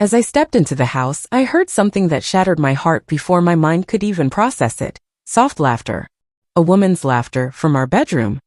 As I stepped into the house, I heard something that shattered my heart before my mind could even process it. Soft laughter. A woman's laughter from our bedroom.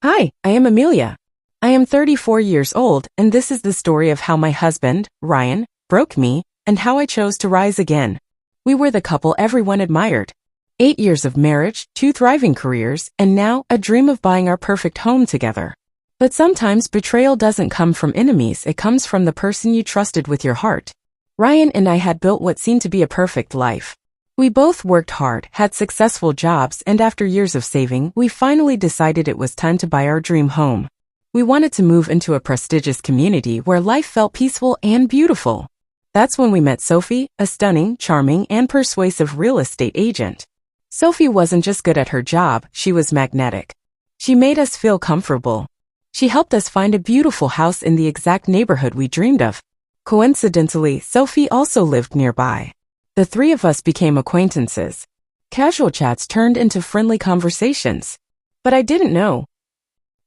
Hi, I am Amelia. I am 34 years old, and this is the story of how my husband, Ryan, broke me, and how I chose to rise again. We were the couple everyone admired. 8 years of marriage, 2 thriving careers, and now a dream of buying our perfect home together. But sometimes betrayal doesn't come from enemies, it comes from the person you trusted with your heart. Ryan and I had built what seemed to be a perfect life. We both worked hard, had successful jobs, and after years of saving, we finally decided it was time to buy our dream home. We wanted to move into a prestigious community where life felt peaceful and beautiful. That's when we met Sophie, a stunning, charming, and persuasive real estate agent. Sophie wasn't just good at her job, she was magnetic. She made us feel comfortable. She helped us find a beautiful house in the exact neighborhood we dreamed of. Coincidentally, Sophie also lived nearby. The 3 of us became acquaintances. Casual chats turned into friendly conversations. But I didn't know.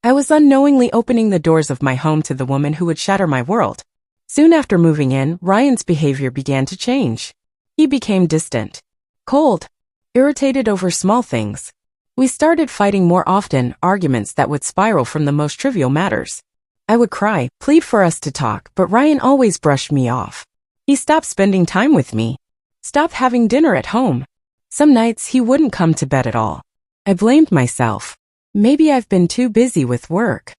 I was unknowingly opening the doors of my home to the woman who would shatter my world. Soon after moving in, Ryan's behavior began to change. He became distant, cold, irritated over small things. We started fighting more often, arguments that would spiral from the most trivial matters. I would cry, plead for us to talk, but Ryan always brushed me off. He stopped spending time with me. Stopped having dinner at home. Some nights he wouldn't come to bed at all. I blamed myself. Maybe I've been too busy with work.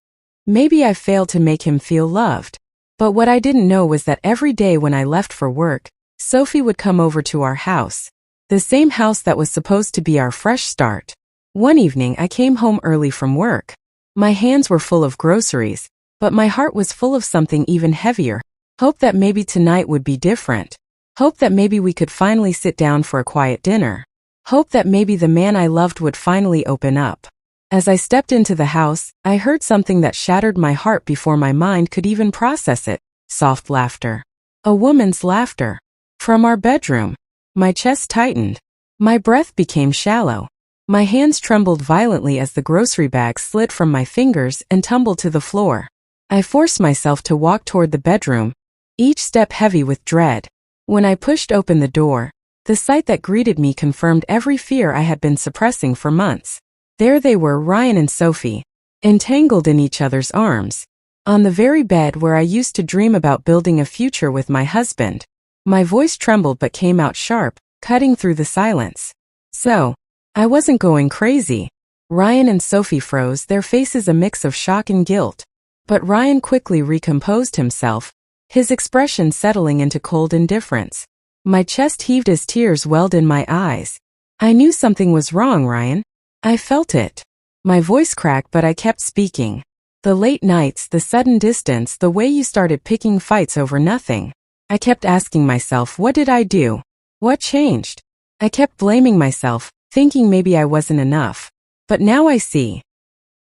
Maybe I failed to make him feel loved. But what I didn't know was that every day when I left for work, Sophie would come over to our house. The same house that was supposed to be our fresh start. One evening I came home early from work. My hands were full of groceries, but my heart was full of something even heavier. Hope that maybe tonight would be different. Hope that maybe we could finally sit down for a quiet dinner. Hope that maybe the man I loved would finally open up. As I stepped into the house, I heard something that shattered my heart before my mind could even process it. Soft laughter. A woman's laughter. From our bedroom. My chest tightened. My breath became shallow. My hands trembled violently as the grocery bag slid from my fingers and tumbled to the floor. I forced myself to walk toward the bedroom, each step heavy with dread. When I pushed open the door, the sight that greeted me confirmed every fear I had been suppressing for months. There they were, Ryan and Sophie, entangled in each other's arms, on the very bed where I used to dream about building a future with my husband. My voice trembled but came out sharp, cutting through the silence. So, I wasn't going crazy. Ryan and Sophie froze, their faces a mix of shock and guilt. But Ryan quickly recomposed himself, his expression settling into cold indifference. My chest heaved as tears welled in my eyes. I knew something was wrong, Ryan. I felt it. My voice cracked, but I kept speaking. The late nights, the sudden distance, the way you started picking fights over nothing. I kept asking myself, what did I do? What changed? I kept blaming myself, thinking maybe I wasn't enough. But now I see.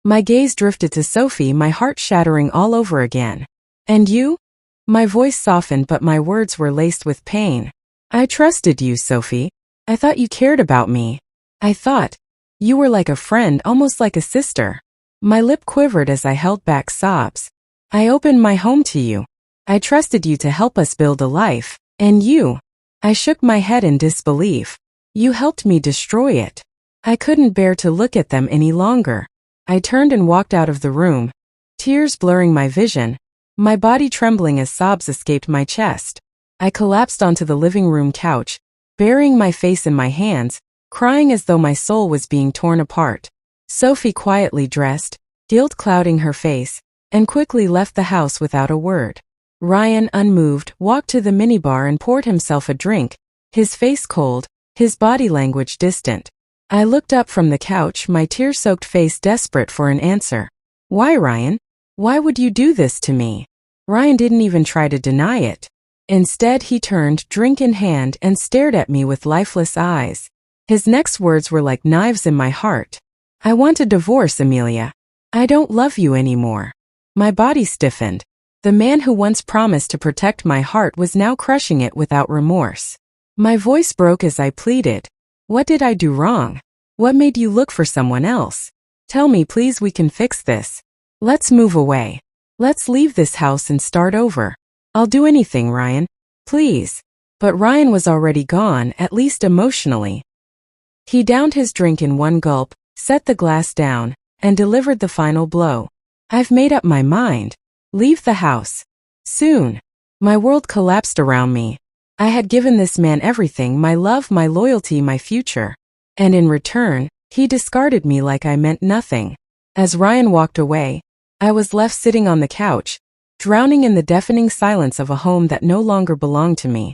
My gaze drifted to Sophie, my heart shattering all over again. And you? My voice softened, but my words were laced with pain. I trusted you, Sophie. I thought you cared about me. I thought you were like a friend, almost like a sister. My lip quivered as I held back sobs. I opened my home to you. I trusted you to help us build a life. And you? I shook my head in disbelief. You helped me destroy it. I couldn't bear to look at them any longer. I turned and walked out of the room, tears blurring my vision, my body trembling as sobs escaped my chest. I collapsed onto the living room couch, burying my face in my hands, crying as though my soul was being torn apart. Sophie quietly dressed, guilt clouding her face, and quickly left the house without a word. Ryan, unmoved, walked to the minibar and poured himself a drink, his face cold, his body language distant. I looked up from the couch, my tear-soaked face desperate for an answer. Why, Ryan? Why would you do this to me? Ryan didn't even try to deny it. Instead, he turned, drink in hand, and stared at me with lifeless eyes. His next words were like knives in my heart. I want a divorce, Amelia. I don't love you anymore. My body stiffened. The man who once promised to protect my heart was now crushing it without remorse. My voice broke as I pleaded. What did I do wrong? What made you look for someone else? Tell me, please, we can fix this. Let's move away. Let's leave this house and start over. I'll do anything, Ryan. Please. But Ryan was already gone, at least emotionally. He downed his drink in one gulp, set the glass down, and delivered the final blow. I've made up my mind. Leave the house. Soon. My world collapsed around me. I had given this man everything, my love, my loyalty, my future. And in return, he discarded me like I meant nothing. As Ryan walked away, I was left sitting on the couch, drowning in the deafening silence of a home that no longer belonged to me.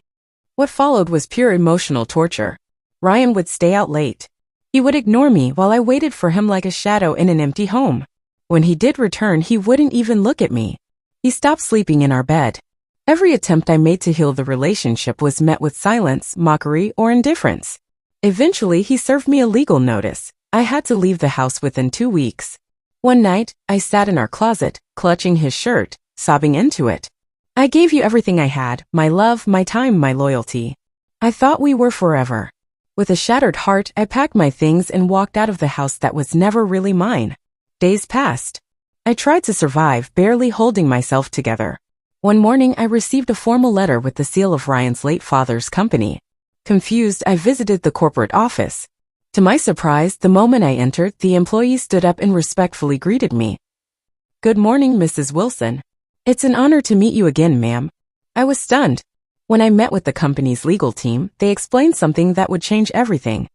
What followed was pure emotional torture. Ryan would stay out late. He would ignore me while I waited for him like a shadow in an empty home. When he did return, he wouldn't even look at me. He stopped sleeping in our bed. Every attempt I made to heal the relationship was met with silence, mockery, or indifference. Eventually, he served me a legal notice. I had to leave the house within 2 weeks. One night, I sat in our closet, clutching his shirt, sobbing into it. I gave you everything I had, my love, my time, my loyalty. I thought we were forever. With a shattered heart, I packed my things and walked out of the house that was never really mine. Days passed. I tried to survive, barely holding myself together. One morning, I received a formal letter with the seal of Ryan's late father's company. Confused, I visited the corporate office. To my surprise, the moment I entered, the employee stood up and respectfully greeted me. "Good morning, Mrs. Wilson. It's an honor to meet you again, ma'am." I was stunned. When I met with the company's legal team, they explained something that would change everything.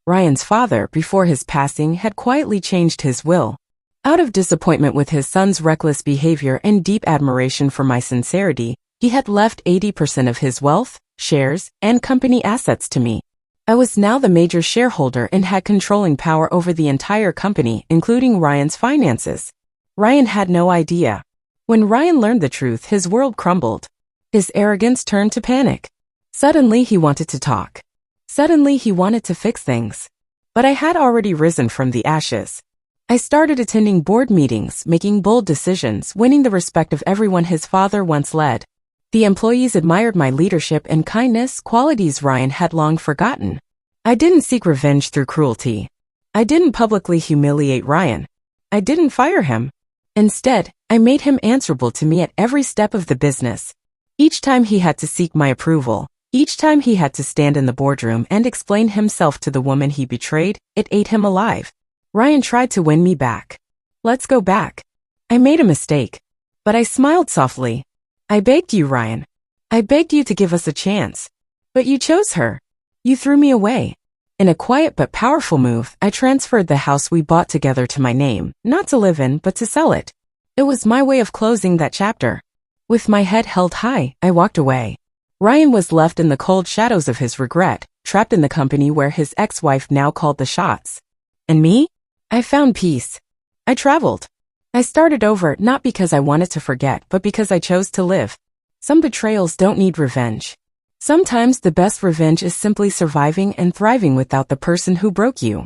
Ryan's father, before his passing, had quietly changed his will. Out of disappointment with his son's reckless behavior and deep admiration for my sincerity, he had left 80% of his wealth, shares, and company assets to me. I was now the major shareholder and had controlling power over the entire company, including Ryan's finances. Ryan had no idea. When Ryan learned the truth, his world crumbled. His arrogance turned to panic. Suddenly, he wanted to talk. Suddenly, he wanted to fix things. But I had already risen from the ashes. I started attending board meetings, making bold decisions, winning the respect of everyone his father once led. The employees admired my leadership and kindness, qualities Ryan had long forgotten. I didn't seek revenge through cruelty. I didn't publicly humiliate Ryan. I didn't fire him. Instead, I made him answerable to me at every step of the business. Each time he had to seek my approval, each time he had to stand in the boardroom and explain himself to the woman he betrayed, it ate him alive. Ryan tried to win me back. "Let's go back." I made a mistake. But I smiled softly. "I begged you, Ryan. I begged you to give us a chance. But you chose her. You threw me away." In a quiet but powerful move, I transferred the house we bought together to my name, not to live in, but to sell it. It was my way of closing that chapter. With my head held high, I walked away. Ryan was left in the cold shadows of his regret, trapped in the company where his ex-wife now called the shots. And me? I found peace. I traveled. I started over, not because I wanted to forget, but because I chose to live. Some betrayals don't need revenge. Sometimes the best revenge is simply surviving and thriving without the person who broke you.